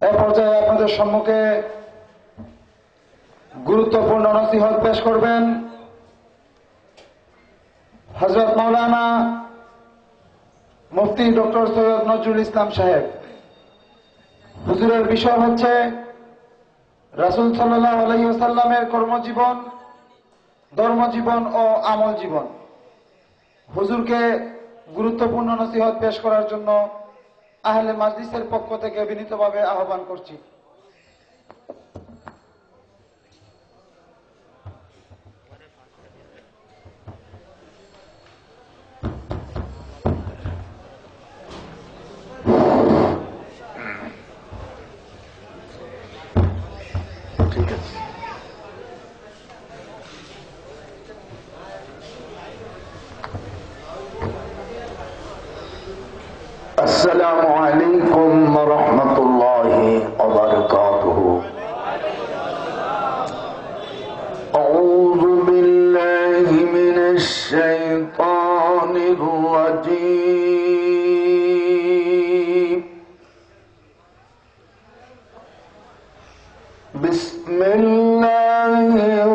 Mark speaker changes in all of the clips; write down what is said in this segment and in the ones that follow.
Speaker 1: এ পর্যায়ে আপনাদের সম্মুখে গুরুত্বপূর্ণ নসিহত পেশ করবেন হযরত মাওলানা মুফতি ডক্টর সৈয়দ নজরুল ইসলাম সাহেব। হুজুরের বিষয় হচ্ছে রাসূল সাল্লাল্লাহু আলাইহি ওয়াসাল্লামের কর্মজীবন, ধর্মজীবন ও আমল জীবন। হুজুরকে গুরুত্বপূর্ণ নসিহত পেশ করার জন্য আহলে মাজলিসের পক্ষ থেকে বিনীতভাবে আহ্বান করছি। ঠিক আছে।
Speaker 2: আসসালামু আলাইকুম ওয়া রাহমাতুল্লাহি ওয়া বারাকাতুহু। আউযু বিল্লাহি মিনাশ শাইতানির রাজীম। বিসমিল্লাহির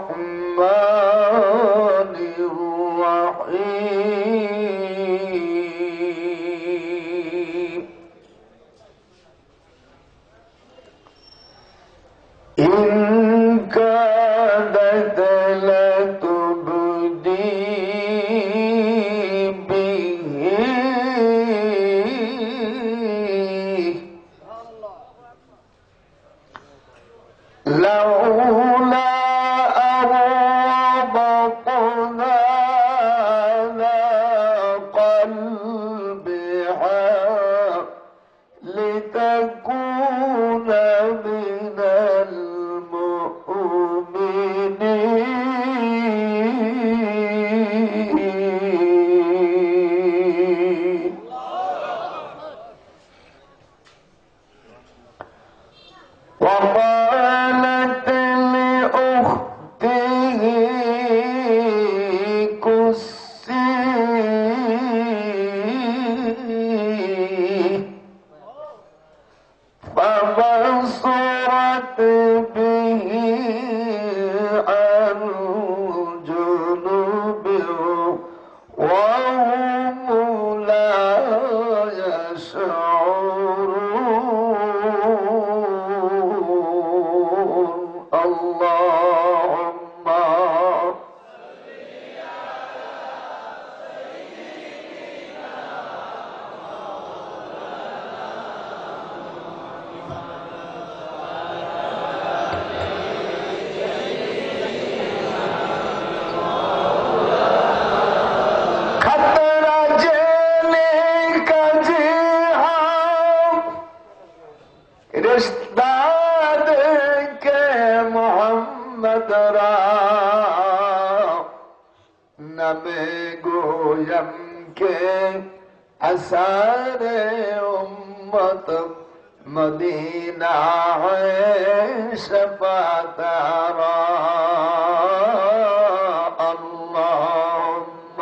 Speaker 2: রাহমানির রাহিম। إن كادت لتبدي به لولا أن ربطنا على قلبها لتكون من المؤمنين. وقالت لأخته كسيه فبصرت به عن جنب وهم لا يشعرون. اللهم खतरा जेने का जी हम रिश्ता दे के मोहम्मद रा नमे गोयम के असारे उम्मत मदीना है शफातारा. اللهم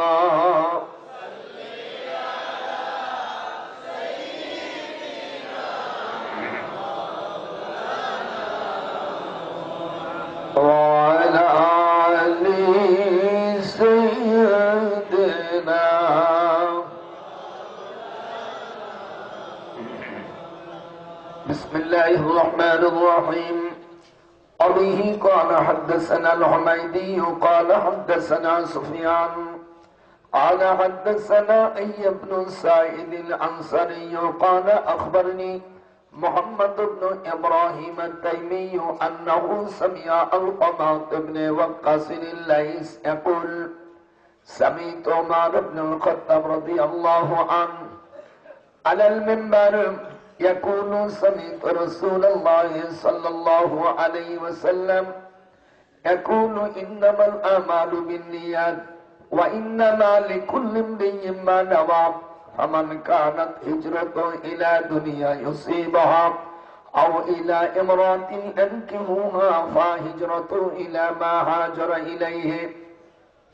Speaker 2: وعلى آل سيدنا. بسم الله الرحمن الرحيم. وبه قال حدثنا الحميدي قال حدثنا سفيان قال حدثنا أيوب بن سعيد الأنصاري قال أخبرني محمد بن إبراهيم التيمي أنه سمع القمة بن وقاص الليث يقول سمعت عمر بن الخطاب رضي الله عنه على المنبر يقول سمعت رسول الله صلى الله عليه وسلم يقول إنما الأعمال بالنيات وإنما لكل امرئ ما نوى فمن كانت هجرته إلى دنيا يصيبها أو إلى امرأة ينكحها فهجرته إلى ما هاجر إليه.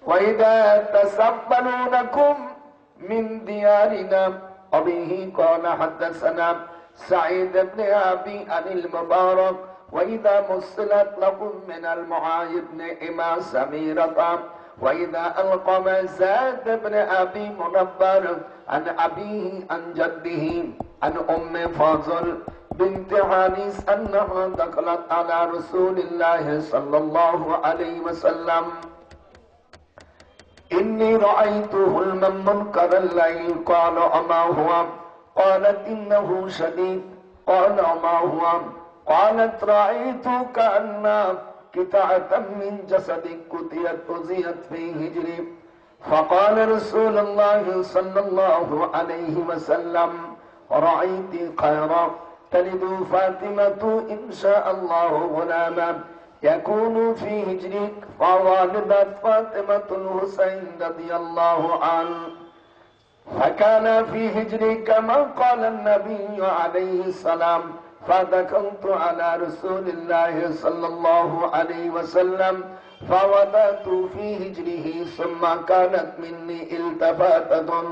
Speaker 2: وإذا تسبلونكم من ديارنا وبه قال حدثنا سعيد بن أبي عن المبارك وإذا مسلت لكم من المعاي بن إما سميرة وإذا ألقم زاد بن أبي منبر عن أبيه عن جده عن أم فاضل بنت حارث أنها دخلت على رسول الله صلى الله عليه وسلم إني رأيته المنكر الليل قال أما هو قالت إنه شديد قال ما هو قالت رأيت كأن قطعة من جسدك قطعت أزيت في هجري فقال رسول الله صلى الله عليه وسلم رأيت خيرا تلد فاطمة إن شاء الله غلاما يكون في هجرك فوالدت فاطمة الحسين رضي الله عنه فكان في هجري كما قال النبي عليه السلام فدخلت على رسول الله صلى الله عليه وسلم فوضعت في هجره ثم كانت مني التفاتة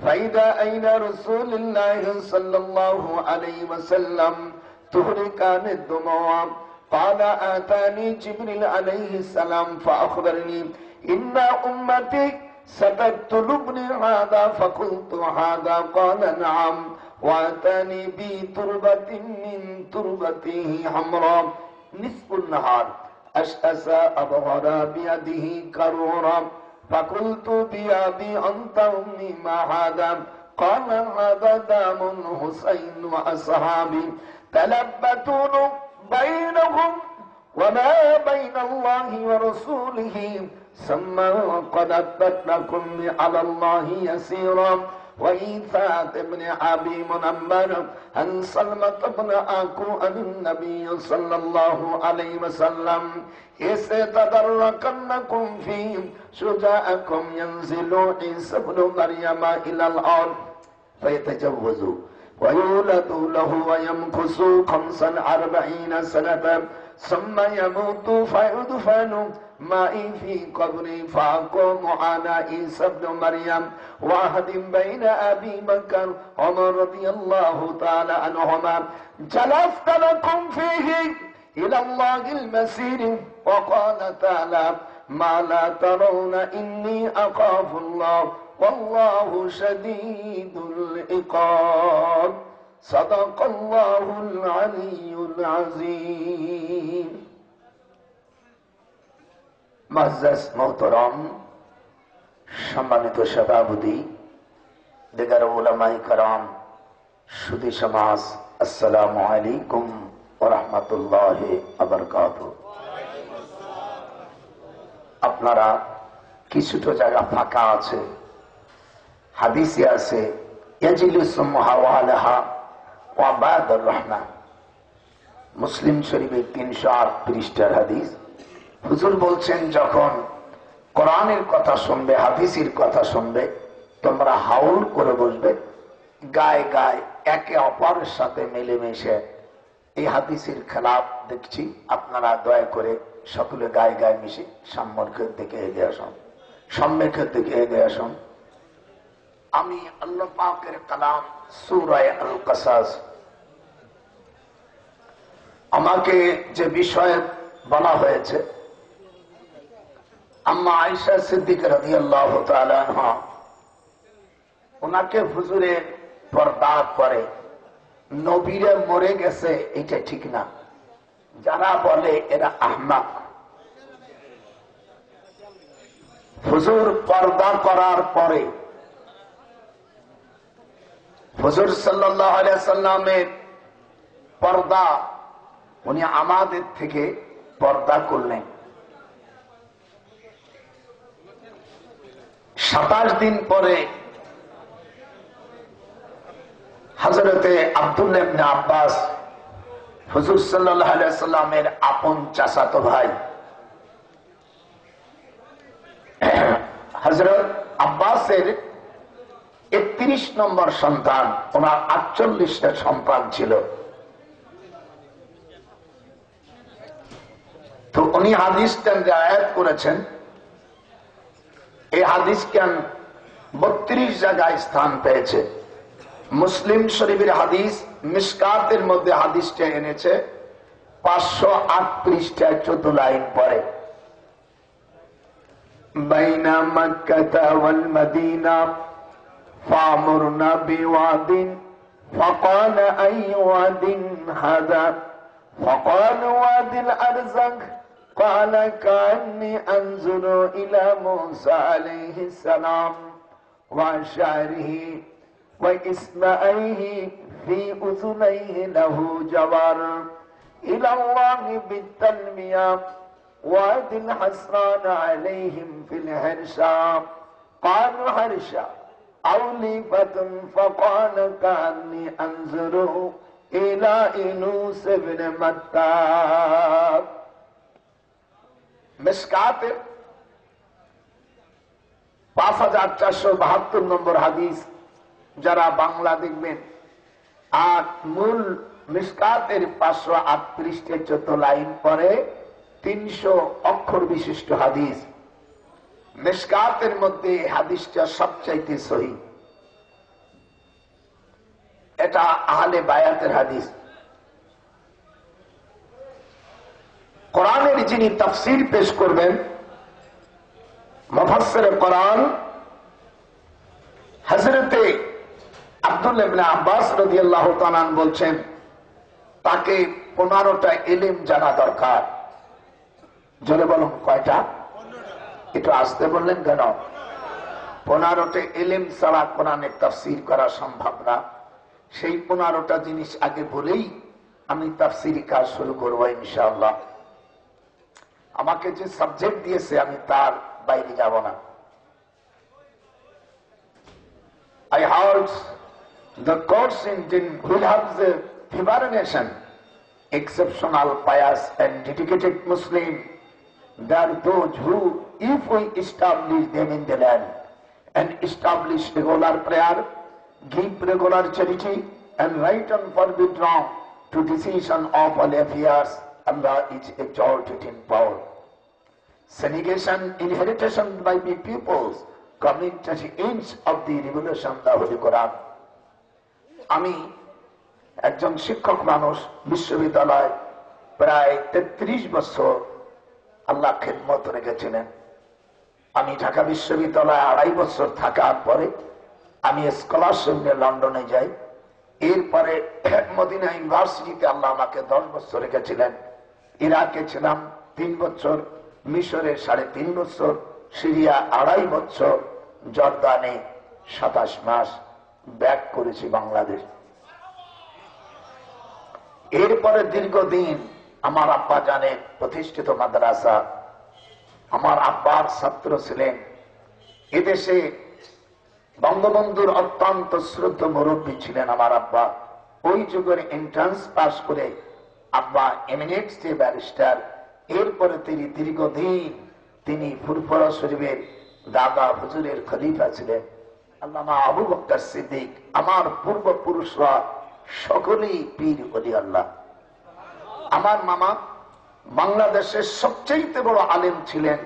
Speaker 2: فإذا أين رسول الله صلى الله عليه وسلم تهركان الدموع قال آتاني جبريل عليه السلام فأخبرني إن أمتي ستقتلبني هذا فقلت هذا قال نعم وآتاني بتربة من تربته حمراء نصف النهار أشأس أبغر بيده كرورا فقلت بأبي أنت أمي ما هذا قال هذا دام حسين وأصحابي تلبتون بينهم وما بين الله ورسوله ثم قد أثبتناكم على الله يسيرا وإيثاق ابن أبي منمر عن سلمة بن أكو عن النبي صلى الله عليه وسلم يستدركنكم فيه شجاعكم ينزل عيسى ابن مريم إلى الأرض فيتجوزوا ويولد له ويمكث 45 سنة ثم يموت فيدفن معي في قبري فأقوم على عيسى ابن مريم واحد بين أبي بكر عمر رضي الله تعالى عنهما جلست لكم فيه إلى الله المسير وقال تعالى ما لا ترون إني أخاف الله والله شديد العقاب صدق الله العلي العظيم মুআজ্জাজ মোহতারাম সম্মানিত সভাপতি দিগার উলামায়ে কেরাম সুধী সমাজ আসসালামু আলাইকুম ওয়া রাহমাতুল্লাহি ওয়া বারাকাতুহু আপনারা কিছুটা জায়গা ফাঁকা আছে হাদিসে আছে ইয়াজলিসু মুহাওয়ালাহা ওয়া বাদার রহমান মুসলিম শরীফের 308 পৃষ্ঠার হাদিস হুজুর বলছেন যখন কোরআনের কথা শুনবে হাদিসের কথা শুনবে তোমরা হাউল করে বসবে গায়ে গায়ে একে অপরের সাথে মিলেমিশে এই হাদিসের খেলাফ দেখছি আপনারা দয়া করে সকলে গায়ে গায়ে মিশে সাম্যের দিকে এগিয়ে আসুন সম্যকের দিকে এগিয়ে আসুন আমি আল্লাহ পাকের কালাম সূরা আল কাসাস আমাকে যে বিষয়ে বলা হয়েছে আম্মা আয়েশা সিদ্দিকা রাদিয়াল্লাহু তাআলা আনহা ওনাকে হুজুরে পর্দা করে নবীরে মরে গেছে এটা ঠিক না যারা বলে এরা আহমাক হুজুর পর্দা করার পরে হুজুর সাল্লাল্লাহু আলাইহি সাল্লামের পর্দা উনি আমাদের থেকে পর্দা করলেন 27 দিন পরে হযরতে আব্দুল্লাহ ইবনে আব্বাস হুজুর সাল্লাল্লাহু আলাইহি সাল্লামের আপন চাচাতো ভাই হযরত আব্বাসের 31 নম্বর সন্তান ওনার 48টা সন্তান ছিল তো উনি হাদিসটা আয়াত করেছেন এই হাদিস কেন 32 জায়গায় স্থান পেয়েছে মুসলিম শরীফের হাদিস মিশকাতের মধ্যে হাদিসটা এনেছে 508 পৃষ্ঠায় 14 লাইন পরে, বাইনা মক্কাতা ওয়াল মদিনা ফামুরনা বিওয়াদিন فقال أي واد هذا فقال وادي الأرزق قال كأني أنظر إلى موسى عليه السلام وشعره وإصبعيه في أذنيه له جوار إلى الله بالتلمية وادي الحسران عليهم في الحرشا قالوا حرشا أوليفة فقال كأني أنظر إلى إنوس بن متى মিশকাতের 5472 নম্বর হাদিস যারা বাংলা দেখবেন, আর মূল মিশকাতের 508 পৃষ্ঠায় 14 লাইন পরে 300 অক্ষর বিশিষ্ট হাদিস। মিশকাতের মধ্যে হাদিসটা সবচাইতে সহিহ। এটা আহলে বায়াতের হাদিস। কোরআনের যিনি তাফসীর পেশ করবেন, মুফাসসির কোরআন হযরতে আব্দুল্লাহ ইবনে আব্বাস রাদিয়াল্লাহু তাআলা বলছেন, তাকে 15টা ইলম জানা দরকার। জোরে বলুন, কয়টা? একটু আসতে বললেন কেন? 15টা ইলম ছাড়া কোরআনের তাফসীর করা সম্ভব না। সেই 15টা জিনিস আগে বলেই আমি তাফসীরি কাজ শুরু করব ইনশাআল্লাহ। আমাকে যে সাবজেক্ট দিয়েছে আমি তার বাইরে যাব না। I heard the course will have the favored nation, exceptional, pious and dedicated Muslim. There are those who, if we establish them in the land and establish regular prayer, give regular charity and right and forbid wrong to decision of all affairs, Allah is exalted in power. Segregation, inheritation by the peoples, coming to the ends of the revolution, the Holy Quran. আমি একজন শিক্ষক মানুষ, বিশ্ববিদ্যালয় প্রায় 33 বছর আল্লাহ খেদমত রেখেছিলেন। আমি ঢাকা বিশ্ববিদ্যালয়ে 2.5 বছর থাকার পরে আমি স্কলারশিপ নিয়ে লন্ডনে যাই। এরপরে মদিনা ইউনিভার্সিটিতে আল্লাহ আমাকে 10 বছর রেখেছিলেন। ইরাকে ছিলাম 3 বছর, মিশরে 3.5 বছর, সিরিয়া 2.5 বছর, জর্দানে 27 মাস, ব্যাক করেছি বাংলাদেশ। এরপরে দীর্ঘদিন আমার আব্বা জানেন প্রতিষ্ঠিত মাদ্রাসা, আমার আব্বার ছাত্র ছিলেন। এদেশে বঙ্গবন্ধুর অত্যন্ত শ্রদ্ধ মুরব্বী ছিলেন আমার আব্বা। ওই যুগের এন্ট্রান্স পাস করে আব্বা এমিনেটস ব্যারিস্টার। এরপরে তিনি দীর্ঘদিন তিনি ফুরফুরা শরীফের দাদা হুজুরের খলিফা ছিলেন। আল্লামা আবু বকর সিদ্দিক, আমার পূর্বপুরুষরা সকলেই পীর ওলি আল্লাহ। আমার মামা বাংলাদেশের সবচেয়ে বড় আলেম ছিলেন,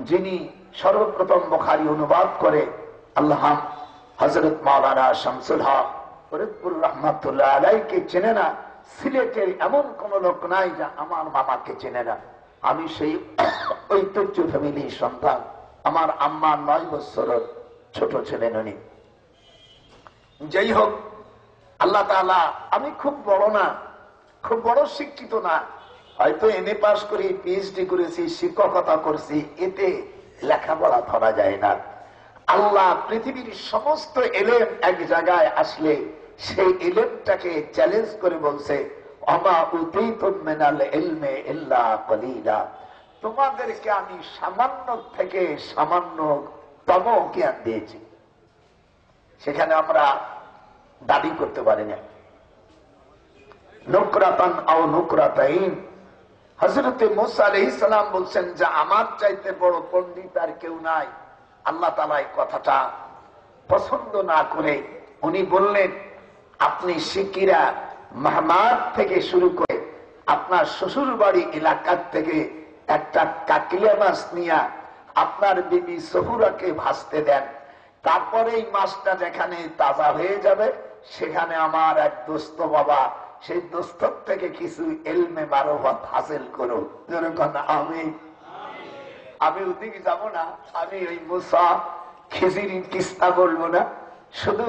Speaker 2: যিনি সর্বপ্রথম বুখারী অনুবাদ করে আল্লাহ হযরত মাওলানা শামসুল হক ফরিদপুর রহমাতুল্লাহ আলাইহিকে চেনে না। সিলেটের এমন কোন লোক নাই যা আমার মামাকে চেনে না। আমি সেই ঐতিহ্য ফ্যামিলির সন্তান। আমার আম্মা 9 বছরের ছোট ছিলেন উনি। যাই হোক, আল্লাহ তাআলা, আমি খুব বড় না, খুব বড় শিক্ষিত না, হয়তো এমএ পাস করি, পিএইচডি করেছি, শিক্ষকতা করছি, এতে লেখাপড়া ধরা যায় না। আল্লাহ পৃথিবীর সমস্ত এলেম এক জায়গায় আসলে সেই এলেমটাকে চ্যালেঞ্জ করে বলছে, ওমা উতীতুম মিনাল ইলমি ইল্লা কলিলা, তোমাদেরকে আমি সামান্য থেকে সামান্যতম জ্ঞান দিয়েছি। সেখানে আমরা দাবি করতে পারি না। নুকরাতান আও নুকরাতাইন, হযরত মুসা আলাইহিস সালাম বলছেন যে আমার চাইতে বড় পণ্ডিত আর কেউ নাই। আল্লাহ তাআলা এই কথাটা পছন্দ না করে উনি বললেন, আপনি শিকিরা মাহমাদ থেকে শুরু করে আপনার শ্বশুর বাড়ি এলাকার থেকে একটা কাকলিয়া মাছ নিয়ে আপনার বিবি সহুরাকে ভাসতে দেন। তারপরে এই মাছটা যেখানে তাজা হয়ে যাবে সেখানে আমার এক দোস্ত বাবা, সেই দোস্তর থেকে কিছু এলমে মারফত হাসিল করো। যেরকম আমি ওদিকে যাব না, আমি ওই মুসা খিজির কিস্তা বলবো না, শুধু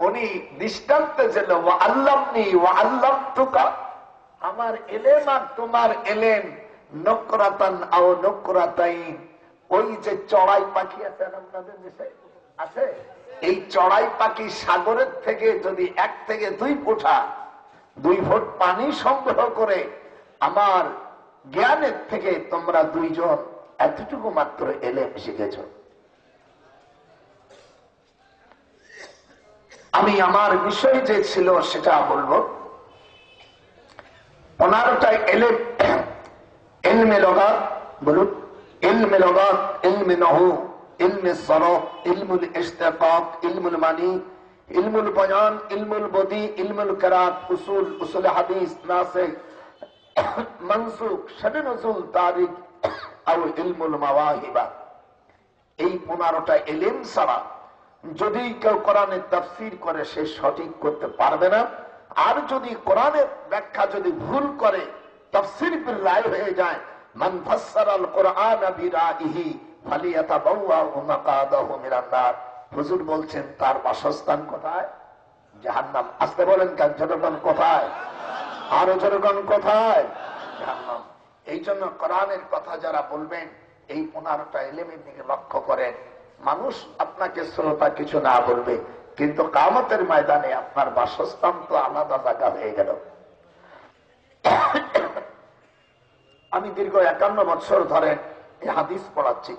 Speaker 2: উনি দৃষ্টান্ত ছিল আল্লামনি ও আল্লাম তুকা, আমার এলেম আর তোমার এলেম নকরাতান আও নকরাতাইন। ওই যে চড়াই পাখি আছে আপনাদের দেশে আছে, এই চড়াই পাখি সাগরের থেকে যদি 1 থেকে 2 ফুটা 2 ফুট পানি সংগ্রহ করে আমার জ্ঞানের থেকে তোমরা 2 জন এতটুকু মাত্র এলেম শিখেছ। আমি আমার বিষয় যে ছিল সেটা বলবো। 15টা এলেম, ইলমে লগাত বলুন, ইলমে লগাত, ইলমে নহু, ইলমে সরফ, ইলমুল ইশতিকাক, ইলমুল মানি, ইলমুল বয়ান, ইলমুল বদি, ইলমুল কিরাত, উসুল, উসুল হাদিস, নাসিখ, মানসুখ, শান নুজুল, তারিখ আর ইলমুল মাওয়াহিবা। এই 15টা ইলম ছাড়া যদি কেউ কোরআনের তাফসীর করে সে সঠিক করতে পারবে না। আর যদি কোরআনের ব্যাখ্যা যদি ভুল করে তাফসীর বিল রায় হয়ে যায়, মান ফাসসারাল কোরআন বিরাইহি ফালিয়াতাবাওয়া মাকাদাহু মিনান নার। হুজুর বলছেন তার বাসস্থান কোথায়? জাহান্নাম। আসতে বলেন কেন? জনগণ কোথায়? আরো জনগণ কোথায়? জাহান্নাম। এই জন্য কোরআনের কথা যারা বলবেন এই 15টা ইলমের দিকে লক্ষ্য করেন। মানুষ আপনাকে শ্রোতা কিছু না বলবে, কিন্তু কিয়ামতের ময়দানে আপনার বাসস্থান তো আলাদা জায়গা হয়ে গেল। আমি দীর্ঘ 51 বছর ধরে এই হাদিস পড়াচ্ছি।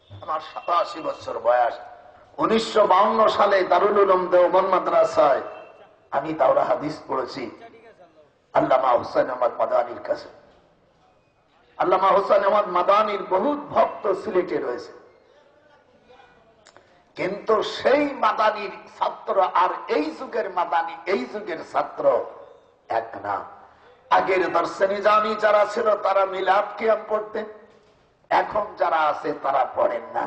Speaker 2: আমার 87 বছর বয়স। 1952 সালে দারুল উলুম দেওবন্দ মাদ্রাসায় আমি দাওরা হাদিস পড়েছি আল্লামা হুসাইন আহমদ মাদানির কাছে। আল্লামা হুসাইন আহমদ মাদানির বহুত ভক্ত সিলেটে রয়েছে, কিন্তু সেই মাদানির ছাত্র আর এই যুগের মাদানি, এই যুগের ছাত্র এক না। আগের দর্শে নিজামী যারা ছিল তারা মিলাদ কিয়াম পড়তেন, এখন যারা আছে তারা পড়েন না।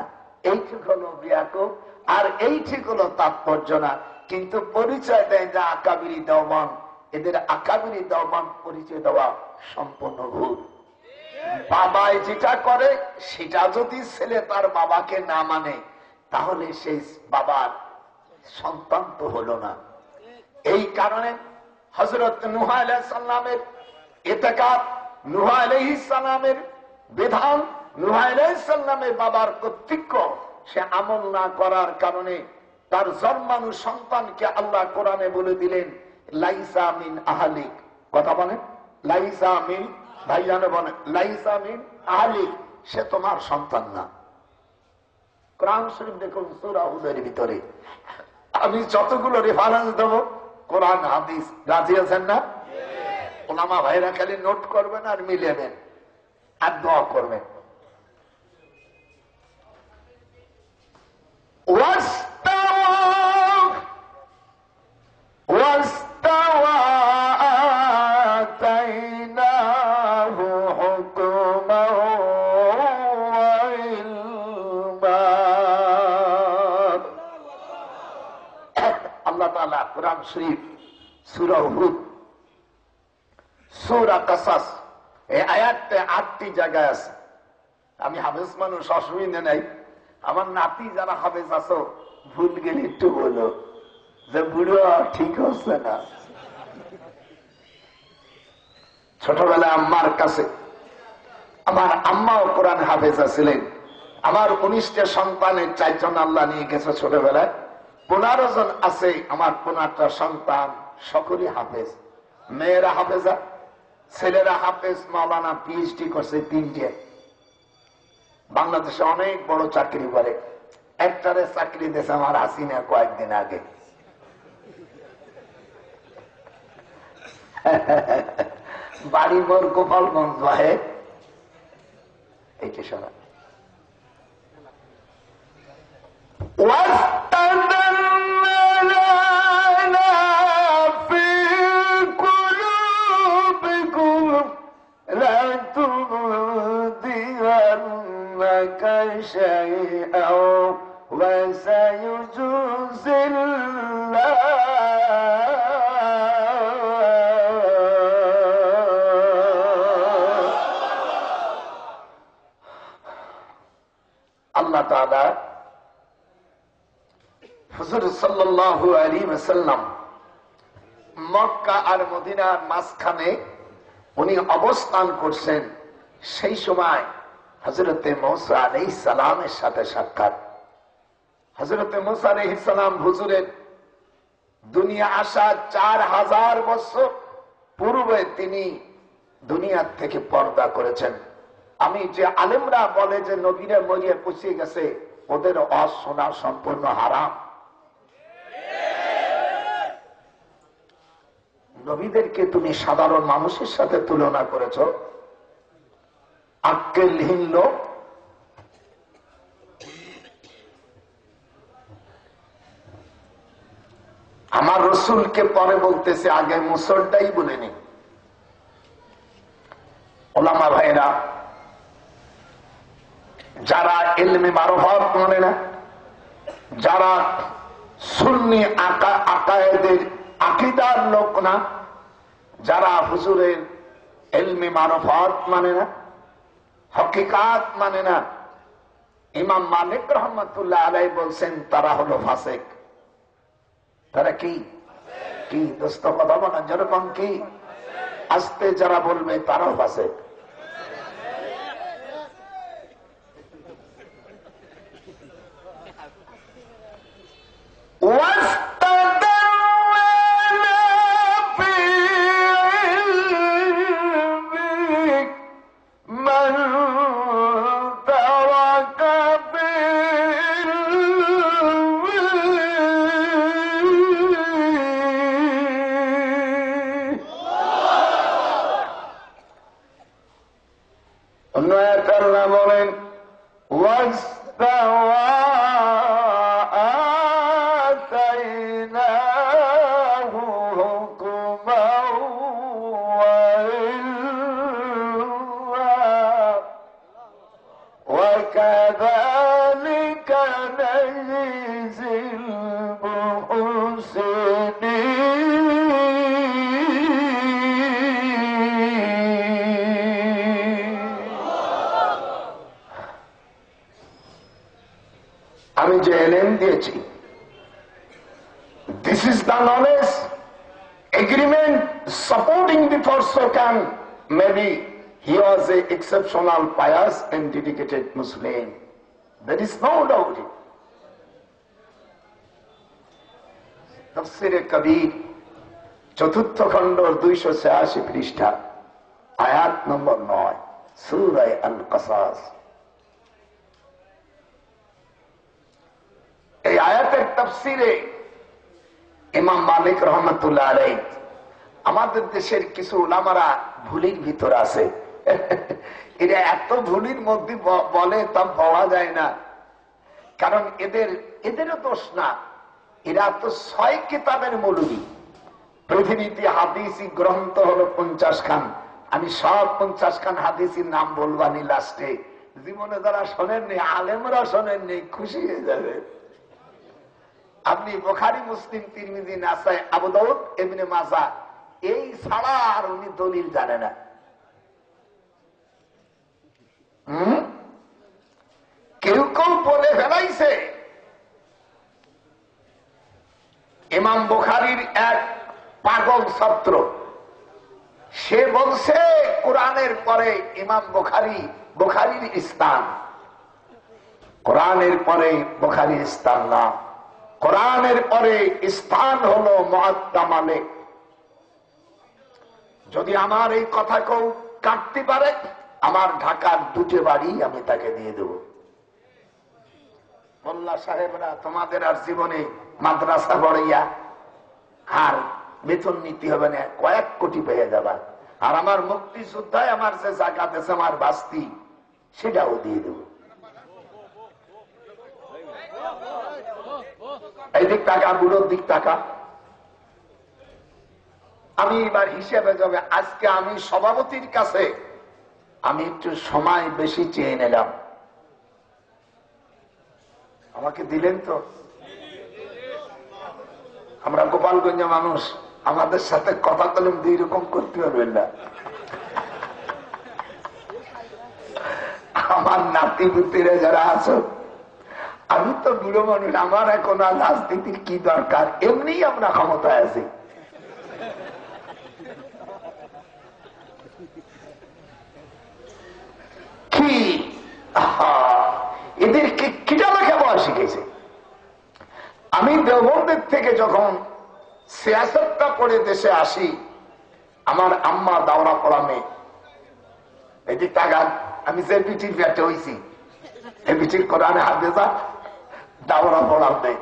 Speaker 2: এই ঠিক হলো বিয়াকুব, আর এই ঠিক হলো তাৎপর্য না। কিন্তু পরিচয় দেয় যে আকাবিরি দেওবন্দ, এদের আকাবিরি দেওবন্দ পরিচয় দেওয়া সম্পূর্ণ ভুল। বাবাই যেটা করে সেটা যদি ছেলে তার বাবাকে না মানে তাহলে সেই বাবার সন্তান তো হলো না। এই কারণে হযরত নূহ আলাইহিস সালামের ইতিকাদ, নূহ আলাইহিস সালামের বিধান, নূহ আলাইহিস সালামের বাবার কর্তৃত্ব সে আমল না করার কারণে তার জন্মানো সন্তানকে আল্লাহ কোরআনে বলে দিলেন লাইসা মিন আহলিক। কথা বলেন, লাইসা মিন, ভাইজান বলেন লাইসা মিন আহলিক, সে তোমার সন্তান না। কোরআন শরীফ দেখুন সূরা হুদের ভিতরে আমি যতগুলো রেফারেন্স দেবো কোরআন হাদিস। রাজি আছেন না? ওলামা ভাইরা খালি নোট করবেন আর মিলেবেন আর দোয়া করবেন। কোরআন শরীফ সূরা হুদ, সূরা কাসাস, এই আয়াতে 8টি জায়গায় আছে। আমি হাফেজ মানুষ, অসুবিধা নাই। আমার নাতি যারা হাফেজ আছো ভুল গেলে একটু বলো যে বুড়ো ঠিক হচ্ছে না। ছোটবেলায় আম্মার কাছে, আমার আম্মাও কোরআন হাফেজা ছিলেন। আমার 19টা সন্তানের 4 জন আল্লাহ নিয়ে গেছে ছোটবেলায়, 15 জন আছে আমার 15টা সন্তান সকলেই হাফেজ। মেয়েরা হাফেজা, ছেলেরা হাফেজ, মাওলানা পিএইচডি করছে 3টে। বাংলাদেশে অনেক বড় চাকরি করে। একটারে চাকরি দিয়েছে আমার হাসিনা কয়েকদিন আগে। বাড়ি মোর গোপালগঞ্জ হয়। এইটা শোনা شيئا وسيجزي الله আল্লাহ তাআলা হুজুর সাল্লাল্লাহু আলাইহি ওয়াসাল্লাম মক্কা আর মদিনার মাঝখানে উনি অবস্থান করছেন। সেই সময় হযরতে মূসা আলাইহিস সালামের সাথে সাক্ষাৎ। হযরতে মূসা আলাইহিস সালাম হুজুরের দুনিয়া আসা 4000 বছর পূর্বে তিনি দুনিয়ার থেকে পর্দা করেছেন। আমি যে আলেমরা বলে যে নবীরা মরিয়ে পচিয়ে গেছে, ওদের অশোনা সম্পূর্ণ হারাম। নবীদেরকে তুমি সাধারণ মানুষের সাথে তুলনা করেছ, আক্কেলহীন লোক। আমার রসুলকে পরে বলতেছে, আগে মুসলটাই বলেনি। ওলামা ভাইরা, যারা ইলমে মারফত মানে না, যারা সুন্নি আকায়েদের আকীদার লোক না, যারা হুজুরের ইলমে মারফত মানে না, হকিকাত মানে না, ইমাম মালিক রহমাতুল্লাহ আলাইহি বলছেন তারা হলো ফাসিক। তারা কি কি দোস্ত কথা বলা যেরকম কি আস্তে যারা বলবে তারাও ফাসিক। বলেন আমি যে এলেম দিয়েছি, this is the knowledge agreement supporting the forsaken. Maybe he was a exceptional pious and dedicated Muslim, there is no doubt. তাফসীরে কবীর চতুর্থ খণ্ড 286 পৃষ্ঠা, আয়াত নম্বর 9, সূরা আল কাসাস। এই আয়াতের তাফসীরে ইমাম মালিক রহমাতুল্লাহ আলাইহি, আমাদের দেশের কিছু উলামারা ভুলের ভিতর আছে। এরা এত ভুলের মধ্যে বলে তা পাওয়া যায় না, কারণ এদেরও দোষ না। এরা তো 6 কিতাবের মৌলবী। পৃথিবীতে হাদিসি গ্রন্থ হলো 50 খান। আমি সব 50 খান হাদিসির নাম বলবানি লাস্টে। জীবনে যারা শোনেননি, আলেমরা শোনেননি, খুশি হয়ে যাবে। আপনি বুখারী, মুসলিম, তিরমিজি, নাসাই, আবু দাউদ, ইবনে মাজাহ এই ছাড়া আর উনি দলিল জানে না। কেউ কেউ বলে ফেলাইছে ইমাম বুখারীর এক পাগল ছাত্র, সে বলছে কোরআনের পরে ইমাম বুখারীর স্থান, কোরআনের পরে বুখারীর স্থান না, কোরআনের পরে স্থান হলো মুআত্তা মালিক। যদি আমার এই কথা কেউ কাটতে পারে, আমার ঢাকার 2টি বাড়ি আমি তাকে দিয়ে দেব। মোল্লা সাহেবরা, তোমাদের আর জীবনে মাদ্রাসা পড়াইয়া আর বেতন নিতে হবে না, কয়েক কোটি পেয়ে যাবা। আর আমার মুক্তিযোদ্ধায় আমার যে জায়গা দেশে আমার বাস্তি, সেটাও দিয়ে দেব। এই দিক টাকা, বুড়োর দিক টাকা। আমি এবার হিসেবে যাবে, আজকে আমি সভাপতির কাছে আমি একটু সময় বেশি চেয়ে নিলাম। আমাকে দিলেন তো? আমরা গোপালগঞ্জ মানুষ, আমাদের সাথে কথা কলম 2 রকম করতে পারবেন না। আমার নাতি পুতিরা যারা আছো, আমি তো বুড়ো মানুষ, আমার এখন আর রাজনীতির কি দরকার, এমনি আমরা ক্ষমতায় আছি। কি এদেরকে কিটা লেখা বলা শিখেছে। আমি দেওবন্দের থেকে যখন সিয়াসতটা পড়ে দেশে আসি, আমার আম্মা দাওরা পড়া মেয়ে, এদিক তাগান, আমি যে পিঠির ব্যাটে হয়েছি, এই পিঠির কোরআনে হাফেজা, দাওরা পড়া মেয়ে।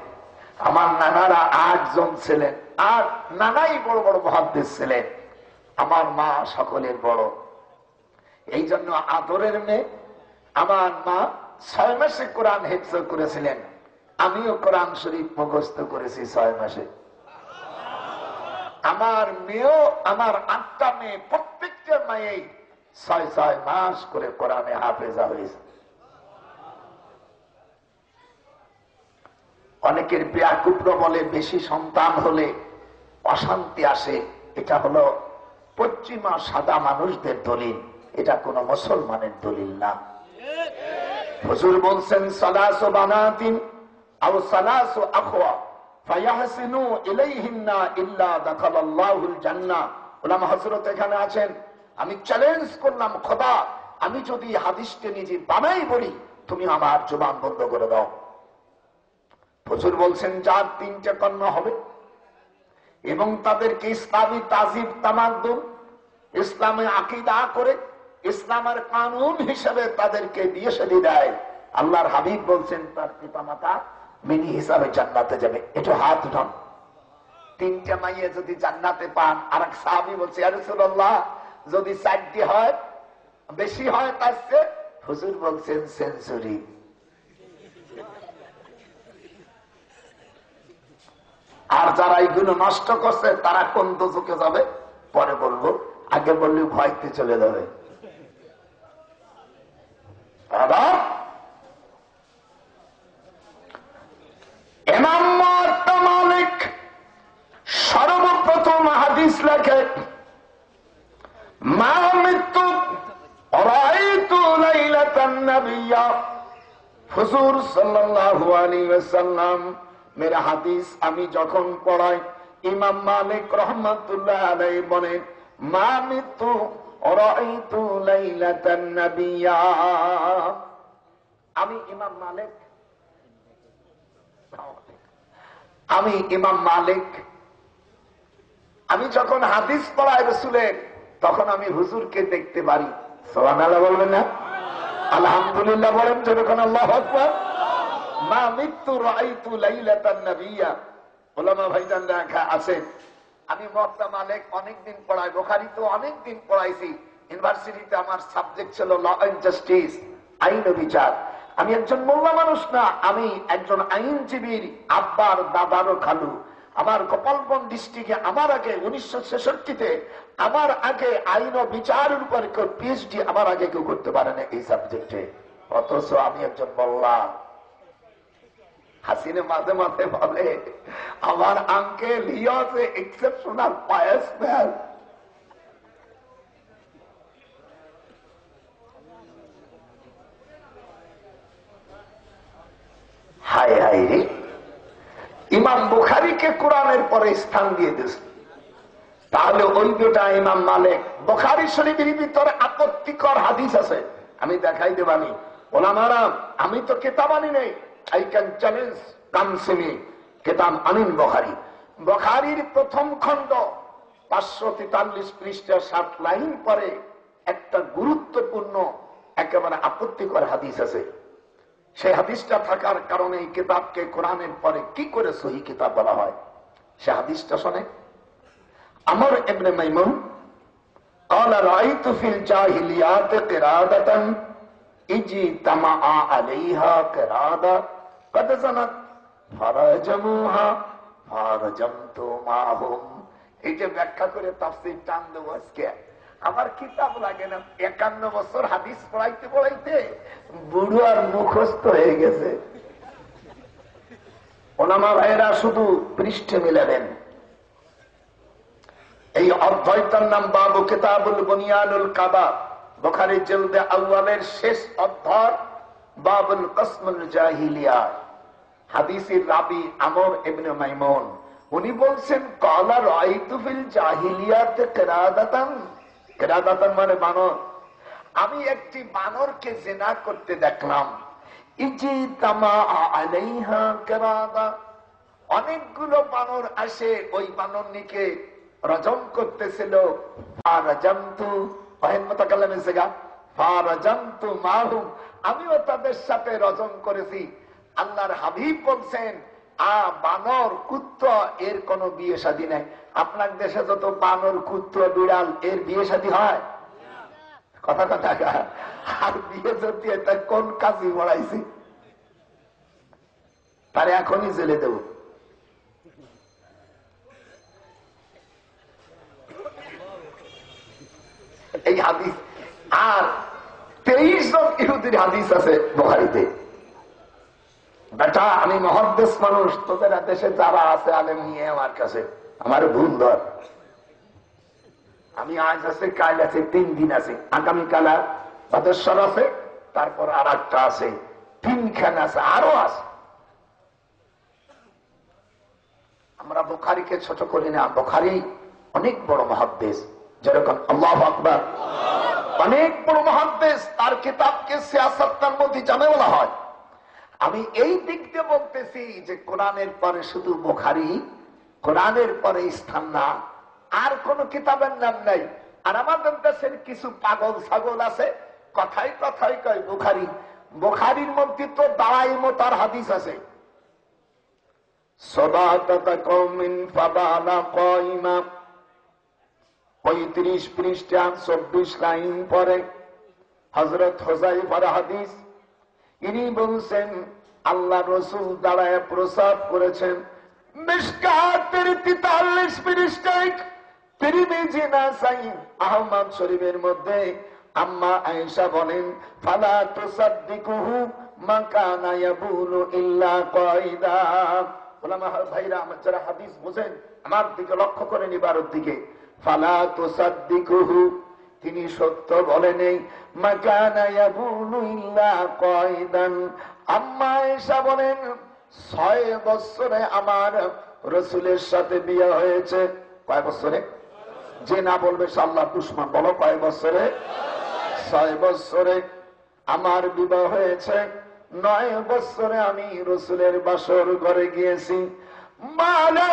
Speaker 2: আমার নানারা 8 জন ছিলেন, আর নানাই বড় বড় মুহাদ্দিস ছিলেন, আমার মা সকলের বড়। এই জন্য আদরের মেয়ে আমার মা 6 মাসে কোরআন হিফজ করেছিলেন, আমিও কোরআন শরীফ মুখস্থ করেছি 6 মাসে। আমার মেয়েও, আমার 8টা মেয়ে, প্রত্যেকটা মেয়েই 6 মাস করে কোরআনে হাফেজা হয়েছে। অনেকের ব্যাকুপ্র বলে বেশি সন্তান হলে অশান্তি আসে, এটা হলো পশ্চিমা সাদা মানুষদের দলিল, এটা কোন মুসলমানের দলিল না। হুজুর বলছেন সালাসু বানাতিন আও সালাসু আখওয়া ফায়াহসিনু ইলাইহিন্না ইল্লা দাখালাল্লাহুল জান্নাহ। উলামা হযরত এখানে আছেন, আমি চ্যালেঞ্জ করলাম খোদা, আমি যদি হাদিসকে নিজে বানাই বলি, তুমি আমার জবান বন্ধ করে দাও। হুজুর বলছেন যার 3টে কন্যা হবে এবং তাদেরকে ইসলামী তাজিব তামাদ্দুন, ইসলামে আকীদা করে ইসলামের কানুন হিসেবে তাদেরকে বিয়ে শাদী দেয়, আল্লাহর হাবিব বলছেন তার পিতামাতা মিনি হিসাবে জান্নাতে যাবে। একটু হাত উঠান। 3টে মাইয়ে যদি জান্নাতে পান, আর এক সাহাবী বলছে ইয়া রাসূলুল্লাহ যদি 4টি হয়, বেশি হয় তার চেয়ে। হুজুর বলছেন সেঞ্চুরি। আর যারা এইগুলো নষ্ট করছে তারা কোন দোজখে যাবে পরে বলবো, আগে বললে ভয়তে চলে যাবে। ইমাম মুয়াত্তা মালিক সর্বপ্রথম হাদিস লেখে, মা মিতু রাআইতু লাইলাতান নাবিয়্যা। হুজুর সাল্লাল্লাহু আলাইহি ওয়াসাল্লাম মেরা হাদিস আমি যখন পড়াই, ইমাম মালিক রাহমাতুল্লাহ আলাইহি বলেন, মা মিতু রাআইতু লাইলাতান নাবিয়্যা। আমি ইমাম মালিক আমি যখন হাদিস পড়াই রাসূলের, তখন আমি হুজুরকে দেখতে পারি। সুবহানাল্লাহ বলবেন না? আলহামদুলিল্লাহ বলেন যখন আল্লাহু আকবার। মা মিতু রাআইতু লাইলাতান নাবিয়্যা। উলামা ভাইজান দেখা আছেন, আমি মুয়াত্তা মালিক অনেকদিন পড়াই, বুখারী তো অনেকদিন পড়াইছি। ইউনিভার্সিটিতে আমার সাবজেক্ট ছিল ল এন্ড জাস্টিস, আইন ও বিচার। আমি একজন মোল্লা মানুষ না, আমি একজন আইনজীবীর আব্বার দাদারও খালু। আমার গোপালগঞ্জ ডিস্ট্রিক্টে আমার আগে 1966-তে আমার আগে আইন ও বিচারের উপর পিএইচডি আমার আগে কেউ করতে পারে না এই সাবজেক্টে, অথচ আমি একজন মোল্লা। হাসিনে মাঝে মাঝে বলে আমার uncle he was a exceptional pious man. হায় হায় রে, ইমাম বুখারীকে কোরআনের পরে স্থান দিয়ে দিয়েছে, তাহলে ওই দুটা ইমাম মালিক। বুখারী শরীফের ভিতরে আপত্তিকর হাদিস আছে, আমি দেখাই দেবানি। ওলামারা, আমি তো কিতাব আনি নেই, আই ক্যান চ্যালেঞ্জ কামসিমি কিতাব আনিন বুখারী। বুখারীর প্রথম খণ্ড 543 পৃষ্ঠা 7 লাইন পরে একটা গুরুত্বপূর্ণ একেবারে আপত্তিকর হাদিস আছে। সেই হাদিসটা থাকার কারণে এই কিতাবকে কোরআনের পরে কি করে সহিহ কিতাব বলা হয়। সে হাদিসটা শুনে, আমর ইবনে মাইমুন قال رأيت في الجاهليات قرادة اجتمع عليها قرادة قد زنت فرجموها فرجمت معهم। এই যে ব্যাখ্যা করে তাফসীর টান দেব আজকে, আমার কিতাব লাগে না। 51 বছর হাদিস পড়াইতে পড়াইতে বুড়ো আর মুখস্থ হয়ে গেছে। ওলামা ভাইয়েরা শুধু পৃষ্ঠে মিলাবেন। এই অধ্যায়টার নাম বাবু কিতাবুল বুনিয়ানুল কাবা। বুখারী জিলদে আউয়ালের শেষ অধ্যায় বাবুল কসমুল জাহিলিয়া। হাদিসের রাবি আমর ইবনে মাইমুন, উনি বলছেন ক্বালা রাআইতু ফিল জাহিলিয়াত কিরাদাতান। কিরাদাতান মানে বানর। আমি একটি বানরকে জিনা করতে দেখলাম। ইজিতামা আলাইহা কিরাদা, অনেকগুলো বানর আসে ওই বানরনিকে রজম করতেছিল। ফারাজামতু ফাহিম মুতাকাল্লিম এসেগা ফারাজামতু মাহুম, আমিও তাদের সাথে রজম করেছি। আল্লাহর হাবিব বলছেন বানর কুত্তা এর কোনো বিয়ে শাদী নাই। আপনার দেশে যত বানর কুত্তা বিড়াল এর বিয়ে শাদী হয়? কথা কথা। আর বিয়ে যদি এটা কোন কাজই বড়াইছি, তারে এখনই জেলে দেব। এই হাদিস। আর 23 জন ইহুদির হাদিস আছে বুখারীতে। বেটা আমি মুহাদ্দিস মানুষ, তোদের দেশে যারা আছে আলেম নিয়ে আমার কাছে, আমার ভুল ধর। আমি আজ আছে, কাল আছে, 3 দিন আছে, আগামীকাল বাদেশ্বর আছে, তারপর আর একটা আছে, 3খান আছে, আরো আছে। আমরা বুখারীকে ছোট করি না। বুখারী অনেক বড় মুহাদ্দিস, যেরকম আল্লাহু আকবার, অনেক বড় মুহাদ্দিস। তার কিতাবকে সিয়াসাতের মধ্যে জামে বলা হয়। আমি এই দিক দিয়ে বলতেছি যে কোরআনের পরে শুধু বুখারী, কোরআনের পরে স্থান না, আর কোন কিতাবের নাম নাই। আর আমাদের দেশের কিছু পাগল ছাগল আছে, কথাই কথাই কয় বুখারী। বুখারীর মধ্যে তো দাঁড়াই মতার হাদিস আছে। সাদাতাতা কওমিন ফাবালা কাইমা, 35 পৃষ্ঠা 24 লাইন পরে হযরত হুযায়ফার হাদিস। ইনি বলছেন আল্লাহ রাসূল দাঁড়ায় প্রসাব করেছেন। মিশকাতের 43 পৃষ্ঠায়, তিরমিজি নাসাই আহমদ শরীফের মধ্যে আম্মা আয়েশা বলেন ফালা তুসাদ্দিকুহু মা কানা ইয়াবুলু ইল্লা কায়দা। ওলামা ভাইরা আমার যারা হাদিস বুঝেন আমার দিকে লক্ষ্য করে নিবারের দিকে। ফালা তুসাদ্দিকুহু, তিনি সত্য বলেনই, মা কানা ইয়াবুলু ইল্লা কায়দান। আম্মা আয়েশা বলেন 6 বছরে আমার রাসূলের সাথে বিয়ে হয়েছে। কয় বছরে? যে না বলবে সে আল্লাহর দুশমন। বলো কয় বছরে? 6 বছরে আমার বিবাহ হয়েছে। 9 বছরে আমি রাসূলের বাসর ঘরে গিয়েছি। মালা